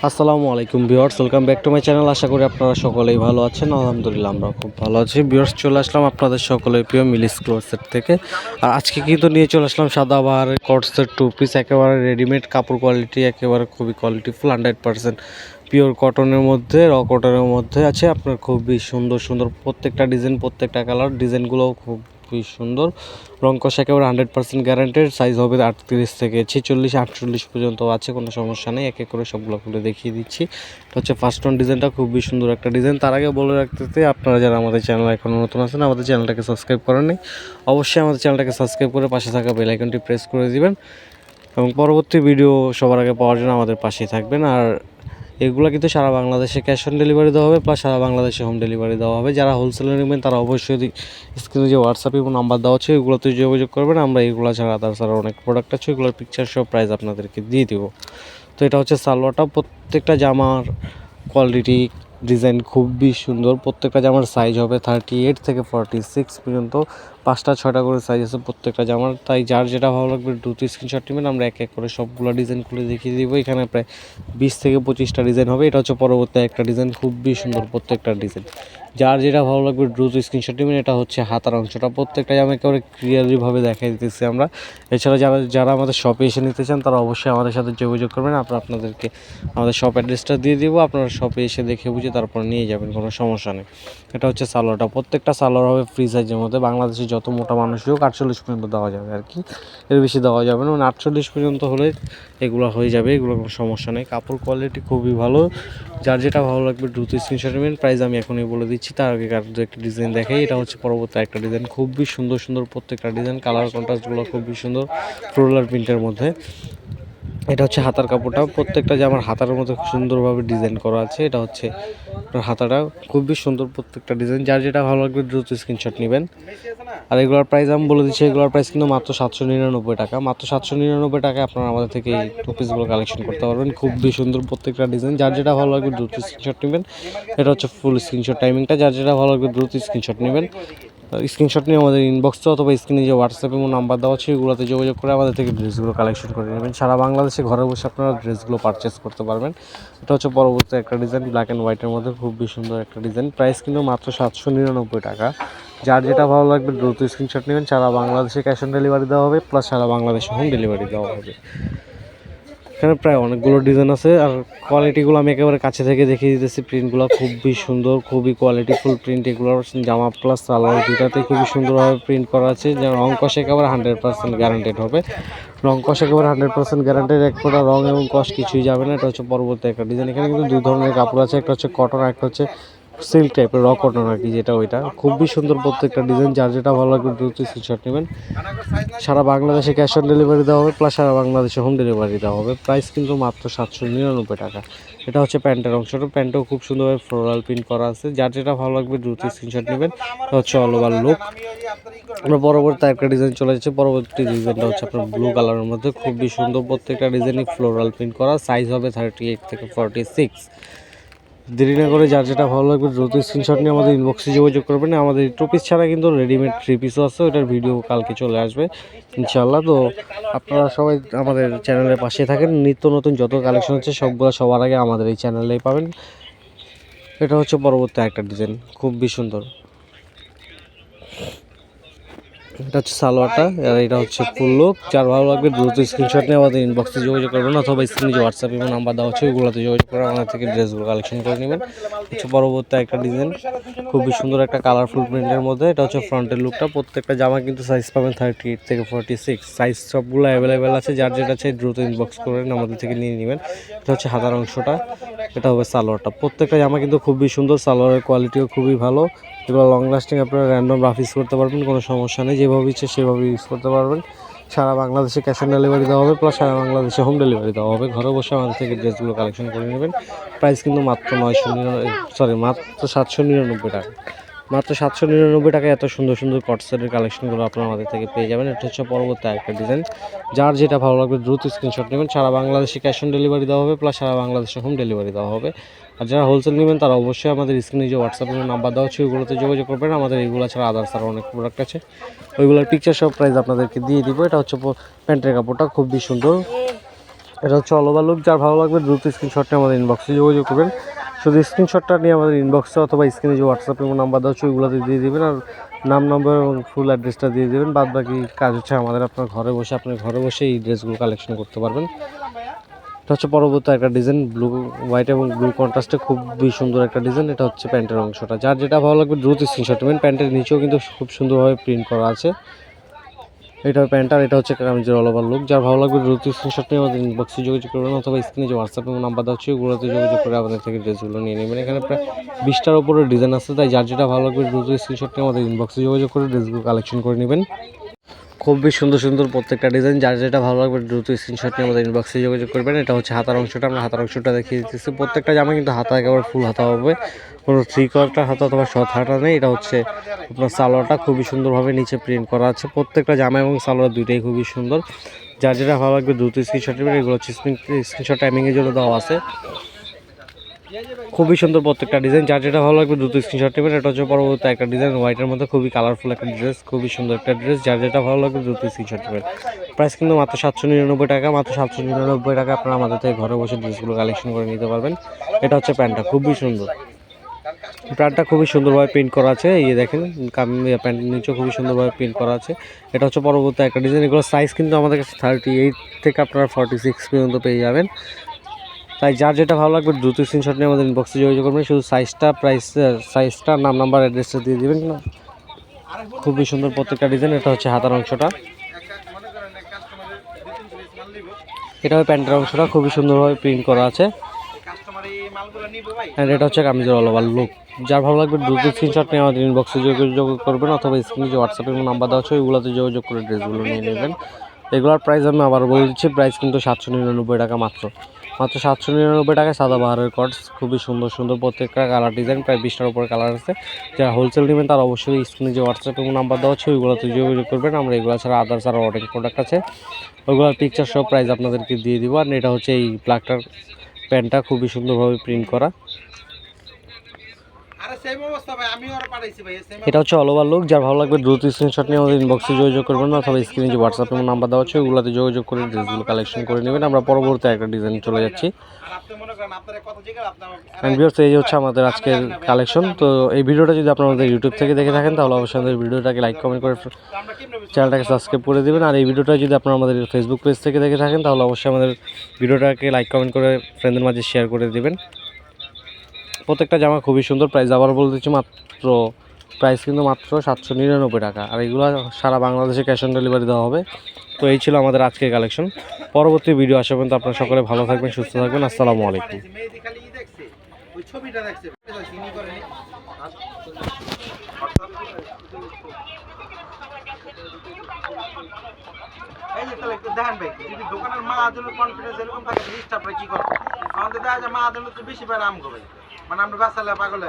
আসসালামু আলাইকুম viewers, welcome back to my channel. আশা করি আপনারা সকলেই ভালো আছেন। আলহামদুলিল্লাহ আমরা খুব ভালো আছি। ভিউয়ার্স, চলে আসলাম আপনাদের সকলের প্রিয় মিলিস ক্লোথসের থেকে। আর আজকে কিন্তু নিয়ে চলে আসলাম সাদাবাহারের কটসের টু পিস, একেবারে রেডিমেড কাপড় কোয়ালিটি, একেবারে খুবই কোয়ালিটিফুল 100% পিওর কটনের মধ্যে, র কটনের মধ্যে আছে। আপনার খুবই সুন্দর সুন্দর প্রত্যেকটা ডিজাইন, প্রত্যেকটা কালার, ডিজাইনগুলোও খুবই সুন্দর। রং কষা একেবারে 100% গ্যারান্টেড। সাইজ হবে 38 থেকে 46, 48 পর্যন্ত আছে, কোনো সমস্যা নেই। এক এক করে সবগুলো খুলে দেখিয়ে দিচ্ছি। এটা হচ্ছে ফার্স্ট ওয়ান ডিজাইনটা, খুবই সুন্দর একটা ডিজাইন। তার আগে বলে রাখতে, আপনারা যারা আমাদের চ্যানেল এখনও নতুন আছেন, আমাদের চ্যানেলটাকে সাবস্ক্রাইব করেননি, অবশ্যই আমাদের চ্যানেলটাকে সাবস্ক্রাইব করে পাশে থাকা বেল আইকনটি প্রেস করে দিবেন এবং পরবর্তী ভিডিও সবার আগে পাওয়ার জন্য আমাদের পাশেই থাকবেন। আর এগুলো কিন্তু সারা বাংলাদেশে ক্যাশ অন ডেলিভারি দেওয়া হবে, প্লাস সারা বাংলাদেশে হোম ডেলিভারি দেওয়া হবে। যারা হোলসেলে নেবেন তারা অবশ্যই স্ক্রিনে যে হোয়াটসঅ্যাপ এবং নাম্বার দেওয়া আছে এগুলোতে যোগাযোগ করবেন। আমরা এগুলো ছাড়া আদার্স আরও অনেক প্রোডাক্ট আছে, এগুলোর পিকচার সব প্রাইস আপনাদেরকে দিয়ে দিব। তো এটা হচ্ছে সালোয়ারটা। প্রত্যেকটা জামার কোয়ালিটি, ডিজাইন খুবই সুন্দর। প্রত্যেকটা জামার সাইজ হবে 38 থেকে 46 পর্যন্ত, 5টা 6টা করে সাইজ আছে প্রত্যেকটা জামার। তাই যার যেটা ভালো লাগবে দ্রুত স্ক্রিনশট নেবেন। আমরা এক এক করে সবগুলো ডিজাইন খুলে দেখিয়ে দিব। এখানে প্রায় 20 থেকে 25টা ডিজাইন হবে। এটা হচ্ছে পরবর্তী একটা ডিজাইন, খুবই সুন্দর প্রত্যেকটা ডিজাইন। যার যেটা ভালো লাগবে দ্রুত স্ক্রিনশট নেবেন। এটা হচ্ছে হাতার অংশটা, প্রত্যেকটা জামা একেবারে ক্লিয়ারলিভাবে দেখাই দিতেছি আমরা। এছাড়া যারা যারা আমাদের শপে এসে নিতে চান তারা অবশ্যই আমাদের সাথে যোগাযোগ করবেন। আপনাদেরকে আমাদের শপ অ্যাড্রেসটা দিয়ে দিব, আপনারা শপে এসে দেখে বুঝে তারপর নিয়ে যাবেন, কোনো সমস্যা নেই। এটা হচ্ছে সালোয়ারটা। প্রত্যেকটা সালোয়ার হবে ফ্রি সাইজের মধ্যে। বাংলাদেশে যত মোটা মানুষই হোক 48 পর্যন্ত দেওয়া যাবে আর কি, এর বেশি দেওয়া যাবে না। 48 পর্যন্ত হলে এগুলো হয়ে যাবে, এগুলো কোনো সমস্যা নেই। কাপড় কোয়ালিটি খুবই ভালো। যার যেটা ভালো লাগবে দ্রুত স্ক্রিনশট নেবেন। প্রাইস আমি এখনই বলে দিচ্ছি, তার আগে একটা ডিজাইন দেখাই। এটা হচ্ছে পরবর্তী একটা ডিজাইন, খুবই সুন্দর সুন্দর প্রত্যেকটা ডিজাইন। কালার কন্ট্রাস্টগুলো খুবই সুন্দর ফ্লোরাল প্রিন্টের মধ্যে। এটা হচ্ছে হাতার কাপড়টা, প্রত্যেকটা জামার হাতার মধ্যে সুন্দরভাবে ডিজাইন করা আছে। এটা হচ্ছে হাতাটা, খুবই সুন্দর প্রত্যেকটা ডিজাইন। যার যেটা ভালো লাগবে দ্রুত স্ক্রিনশট নেবেন। আর এগুলোর প্রাইস আমি বলে দিচ্ছি, এগুলোর প্রাইস কিন্তু মাত্র 799 টাকা। মাত্র 799 টাকায় আপনারা আমাদের থেকে এই টু পিসগুলো কালেকশন করতে পারবেন। খুবই সুন্দর প্রত্যেকটা ডিজাইন। যার যেটা ভালো লাগবে দ্রুত স্ক্রিনশট নেবেন। এটা হচ্ছে ফুল স্ক্রিনশট টাইমিংটা। যার যেটা ভালো লাগবে দ্রুত স্ক্রিনশট নেবেন। স্ক্রিনশট নিয়ে আমাদের ইনবক্সে অথবা স্ক্রিনে যে হোয়াটসঅ্যাপ এবং নাম্বার দেওয়া আছে এগুলোতে যোগাযোগ করে আমাদের থেকে ড্রেসগুলো কালেকশন করে নেবেন। সারা বাংলাদেশে ঘরে বসে আপনারা ড্রেসগুলো পারচেস করতে পারবেন। এটা হচ্ছে পরবর্তী একটা ডিজাইন, ব্ল্যাক অ্যান্ড হোয়াইটের মধ্যে খুবই সুন্দর একটা ডিজাইন। প্রাইস কিন্তু মাত্র 799 টাকা। যার যেটা ভালো লাগবে দ্রুত স্ক্রিনশট নেবেন। সারা বাংলাদেশে ক্যাশ অন ডেলিভারি দেওয়া হবে, প্লাস সারা বাংলাদেশে হোম ডেলিভারি দেওয়া হবে। এখানে প্রায় অনেকগুলো ডিজাইন আছে। আর কোয়ালিটিগুলো আমি একেবারে কাছে থেকে দেখিয়ে দিতেছি। প্রিন্টগুলো খুবই সুন্দর, খুবই কোয়ালিটিফুল প্রিন্ট। এগুলোর জামা প্লাস সালোয়ার দুটাতে খুবই সুন্দরভাবে প্রিন্ট করা আছে। যেমন রং কষে একেবারে 100% গ্যারান্টেড হবে। রং কষ একেবারে 100% গ্যারান্টেড, এক ফোঁটা রং এবং কষ কিছুই যাবে না। এটা হচ্ছে পরবর্তী একটা ডিজাইন। এখানে কিন্তু দুই ধরনের কাপড় আছে, একটা হচ্ছে কটন, একটা হচ্ছে সিল্ক টাইপের, র কটন আর কি, যেটা ওইটা। খুবই সুন্দর প্রত্যেকটা ডিজাইন। যার যেটা ভালো লাগবে দ্রুত স্ক্রিনশট নেবেন। সারা বাংলাদেশে ক্যাশ অন ডেলিভারি দেওয়া হবে, প্লাস সারা বাংলাদেশে হোম ডেলিভারি দেওয়া হবে। প্রাইস কিন্তু মাত্র 799 টাকা। এটা হচ্ছে প্যান্টের অংশটা। প্যান্টও খুব সুন্দরভাবে ফ্লোরাল প্রিন্ট করা আছে। যার যেটা ভালো লাগবে দ্রুত স্ক্রিনশট নেবেন। এটা হচ্ছে অল ওভার লুক। আমরা পরবর্তী একটা ডিজাইন চলে যাচ্ছে। পরবর্তী ডিজাইনটা হচ্ছে আপনার ব্লু কালারের মধ্যে, খুবই সুন্দর প্রত্যেকটা ডিজাইনই ফ্লোরাল প্রিন্ট করা। সাইজ হবে 38 থেকে 46। দেরি না করে যার যেটা ভালো লাগবে দ্রুত স্ক্রিনশট নিয়ে আমাদের ইনবক্সে যোগাযোগ করবেন। আমাদের টু পিস ছাড়া কিন্তু রেডিমেড 3 পিসও আছে, ওটার ভিডিও কালকে চলে আসবে ইনশাআল্লাহ। তো আপনারা সবাই আমাদের চ্যানেলের পাশে থাকেন। নিত্য নতুন যত কালেকশন হচ্ছে সবগুলো সবার আগে আমাদের এই চ্যানেলেই পাবেন। এটা হচ্ছে পরবর্তী একটা ডিজাইন, খুবই সুন্দর। এটা হচ্ছে সালোয়ারটা, আর এটা হচ্ছে ফুল লুক। যার ভালো লাগবে দ্রুত স্ক্রিনশট নিয়ে আমাদের ইনবক্সে যোগাযোগ করবেন, অথবা স্ক্রিনে যে হোয়াটসঅ্যাপ এবং নাম্বার দেওয়া হচ্ছে ওগুলোতে যোগাযোগ করে আমাদের থেকে ড্রেসগুলো কালেকশন করে নেবেন। হচ্ছে পরবর্তী একটা ডিজাইন, খুবই সুন্দর একটা কালারফুল প্রিন্টের মধ্যে। এটা হচ্ছে ফ্রন্টের লুকটা। প্রত্যেকটা জামা কিন্তু সাইজ পাবেন 38 থেকে 46। সাইজ সবগুলো অ্যাভেলেবেল আছে। যার যেটা চাই দ্রুত ইনবক্স করেন, আমাদের থেকে নিয়ে নেবেন। এটা হচ্ছে হাতার অংশটা, এটা হবে সালোয়ারটা। প্রত্যেকটা জামা কিন্তু খুবই সুন্দর, সালোয়ারের কোয়ালিটিও খুবই ভালো। এগুলো লং লাস্টিং, আপনারা র্যান্ডম রাফ ইউজ করতে পারবেন, কোনো সমস্যা নেই। যেভাবে ইচ্ছে সেভাবে ইউজ করতে পারবেন। সারা বাংলাদেশে ক্যাশ অন ডেলিভারি দেওয়া হবে, প্লাস সারা বাংলাদেশে হোম ডেলিভারি দেওয়া হবে। ঘরে বসে আমাদের থেকে ড্রেসগুলো কালেকশন করে নেবেন। প্রাইস কিন্তু মাত্র মাত্র 799 টাকা। মাত্র 799 টাকায় এত সুন্দর সুন্দর কটসেটের কালেকশনগুলো আপনারা আমাদের থেকে পেয়ে যাবেন। এটা হচ্ছে পরবর্তী আরেকটা ডিজাইন। যার যেটা ভালো লাগবে দ্রুত স্ক্রিনশট নেবেন। সারা বাংলাদেশে ক্যাশ অন ডেলিভারি দেওয়া হবে, প্লাস সারা বাংলাদেশে হোম ডেলিভারি দেওয়া হবে। আর যারা হোলসেল নেবেন তারা অবশ্যই আমাদের স্ক্রিনে যে হোয়াটসঅ্যাপ নাম্বার দেওয়া হচ্ছে ওইগুলোতে যোগাযোগ করবেন। আমাদের এইগুলো ছাড়া আদার্স আরও অনেক প্রোডাক্ট আছে, ওইগুলোর পিকচার সব প্রাইস আপনাদেরকে দিয়ে দিব। এটা হচ্ছে প্যান্টের কাপড়টা, খুবই সুন্দর। এটা হচ্ছে অল ওভার লুক। যার ভালো লাগবে দ্রুত স্ক্রিনশটটা আমাদের ইনবক্সে যোগাযোগ করবেন। শুধু স্ক্রিনশটটা নিয়ে আমাদের ইনবক্সে অথবা স্ক্রিনে যে হোয়াটসঅ্যাপ এবং নাম্বার দেওয়া হচ্ছে ওইগুলোতে দিয়ে দেবেন, আর নাম নম্বর এবং ফুল অ্যাড্রেসটা দিয়ে দেবেন। বাদ বাকি কাজ হচ্ছে আমাদের। আপনার ঘরে বসে এই ড্রেসগুলো কালেকশন করতে পারবেন। এটা হচ্ছে পরবর্তী একটা ডিজাইন, ব্লু হোয়াইট এবং ব্লু কন্ট্রাস্টে খুবই সুন্দর একটা ডিজাইন। এটা হচ্ছে প্যান্টের অংশটা। যার যেটা ভালো লাগবে দ্রুত স্ক্রিনশট নেবেন। প্যান্টের নিচেও কিন্তু খুব সুন্দরভাবে প্রিন্ট করা আছে। এটা প্যান্ট আর এটা হচ্ছে কামিজের অল ওভার লুক। যার ভালো লাগবে দ্রুত স্ক্রিনশট নিয়ে আমাদের ইনবক্সে যোগাযোগ করবেন অথবা স্ক্রিনে যে হোয়াটসঅ্যাপ এবং নাম্বার দেওয়া হচ্ছে ওগুলোতে যোগাযোগ করে আমাদের থেকে ড্রেসগুলো নিয়ে নেবেন। এখানে প্রায় 20টার উপরে ডিজাইন আছে, তাই যার যেটা ভালো লাগবে দ্রুত স্ক্রিনশট নিয়ে আমাদের ইনবক্সে যোগাযোগ করে ড্রেসগুলো কালেকশন করে নেবেন। খুবই সুন্দর সুন্দর প্রত্যেকটা ডিজাইন। যার যেটা ভালো লাগবে দ্রুত স্ক্রিনশট নিয়ে আমাদের ইনবক্সে যোগাযোগ করবেন। এটা হচ্ছে হাতার অংশটা। আমরা হাতার অংশটা দেখিয়ে দিচ্ছি। প্রত্যেকটা জামা কিন্তু হাতা একেবারে ফুল হাতা হবে, কোনো থ্রি কোয়ার্টার হাতা অথবা শর্ট হাতা নেই। এটা হচ্ছে আপনার সালোয়ারটা খুবই সুন্দরভাবে নিচে প্রিন্ট করা আছে। প্রত্যেকটা জামা এবং সালোয়ার দুইটাই খুবই সুন্দর। যার যেটা ভালো লাগবে দ্রুত স্ক্রিনশট নেবেন। এগুলো হচ্ছে স্ক্রিনশট টাইমিংয়ের জন্য দেওয়া আছে। খুবই সুন্দর প্রত্যেকটা ডিজাইন। যার যেটা ভালো লাগবে দ্রুত স্ক্রিনশট নেবেন। এটা হচ্ছে পরবর্তী একটা ডিজাইন, হোয়াইটের মধ্যে খুবই কালারফুল একটা ড্রেস, খুবই সুন্দর একটা ড্রেস। যার যেটা ভালো লাগবে দ্রুত স্ক্রিনশট নেবেন। প্রাইস কিন্তু মাত্র 799 টাকা। মাত্র 799 টাকা আপনারা আমাদের থেকে ঘরে বসে ড্রেসগুলো কালেকশন করে নিতে পারবেন। এটা হচ্ছে প্যান্টটা, খুবই সুন্দর। প্যান্টটা খুবই সুন্দরভাবে প্রিন্ট করা আছে। এই দেখেন প্যান্টের নিচেও খুবই সুন্দরভাবে প্রিন্ট করা আছে। এটা হচ্ছে পরবর্তী একটা ডিজাইন। এগুলো সাইজ কিন্তু আমাদের কাছে 38 থেকে আপনারা 46 পর্যন্ত পেয়ে যাবেন। তাই যার যেটা ভালো লাগবে দ্রুত স্ক্রিনশট নিয়ে আমাদের ইনবক্সে যোগাযোগ করবেন। শুধু সাইজটা নাম নাম্বার অ্যাড্রেসটা দিয়ে দেবেন না। খুবই সুন্দর প্রত্যেকটা ডিজাইন। এটা হচ্ছে হাতার অংশটা। এটা হবে প্যান্টের অংশটা, খুবই সুন্দরভাবে প্রিন্ট করা আছে। আর এটা হচ্ছে কামিজের অল ওভার লুক। যার ভালো লাগবে দ্রুত স্ক্রিনশট নিয়ে আমাদের ইনবক্সে যোগাযোগ করবেন অথবা স্ক্রিনে যে হোয়াটসঅ্যাপ এবং নাম্বার দেওয়া আছে ওইগুলোতে যোগাযোগ করে ড্রেসগুলো নিয়ে নেবেন। এগুলোর প্রাইস আমি আবার বলে দিচ্ছি, প্রাইস কিন্তু 799 টাকা মাত্র। 799 টাকায় সাদাবাহারের কটস। খুবই সুন্দর সুন্দর প্রত্যেকটা কালার ডিজাইন, প্রায় 20টার উপরে কালার আছে। যারা হোলসেল নেবেন তারা অবশ্যই স্ক্রিনে যে হোয়াটসঅ্যাপ এবং নাম্বার দেওয়া আছে ওইগুলোতে যোগাযোগ করবেন। আমরা এগুলো ছাড়া আদার্স আরও অনেক প্রোডাক্ট আছে, ওইগুলোর পিকচার সব প্রাইস আপনাদেরকে দিয়ে দিব। আর এটা হচ্ছে এই ব্ল্যাকটার প্যান্টটা, খুবই সুন্দরভাবে প্রিন্ট করা। এটা হচ্ছে অল ওভার লুক। যার ভালো লাগবে দ্রুত স্ক্রিনশট নিয়ে আমাদের ইনবক্সে যোগাযোগ করবেন অথবা স্ক্রিনে যে হোয়াটসঅ্যাপ এবং নাম্বার দেওয়া আছে ওগুলোতে যোগাযোগ করে ড্রেসগুলো কালেকশন করে নেবেন। আমরা পরবর্তী একটা ডিজাইন চলে যাচ্ছি। এই হচ্ছে আমাদের আজকের কালেকশন। তো এই ভিডিওটা যদি আপনারা আমাদের ইউটিউব থেকে দেখে থাকেন তাহলে অবশ্যই আমাদের ভিডিওটাকে লাইক কমেন্ট করে চ্যানেলটাকে সাবস্ক্রাইব করে দেবেন। আর এই ভিডিওটা যদি আপনারা আমাদের ফেসবুক পেজ থেকে দেখে থাকেন তাহলে অবশ্যই আমাদের ভিডিওটাকে লাইক কমেন্ট করে ফ্রেন্ডদের মাঝে শেয়ার করে দেবেন। প্রত্যেকটা জামা খুবই সুন্দর। প্রাইস আবার বলে দিচ্ছি, প্রাইস কিন্তু মাত্র 799 টাকা। আর এগুলো সারা বাংলাদেশে ক্যাশ অন ডেলিভারি দেওয়া হবে। তো এই ছিল আমাদের আজকের কালেকশন। পরবর্তী ভিডিও আসা পর্যন্ত আপনারা সকলে ভালো থাকবেন, সুস্থ থাকবেন। আসসালামু আলাইকুম। দেখেন ভাই, যদি দোকানের মা আদলের কনফিডেন্স এরকম থাকে, জিনিসটা আপনারা কি করবেন? আমাদের দেখা যায় মা আদলের তো বেশি বার আম করবে, মানে আমরা বাচ্চা পাগল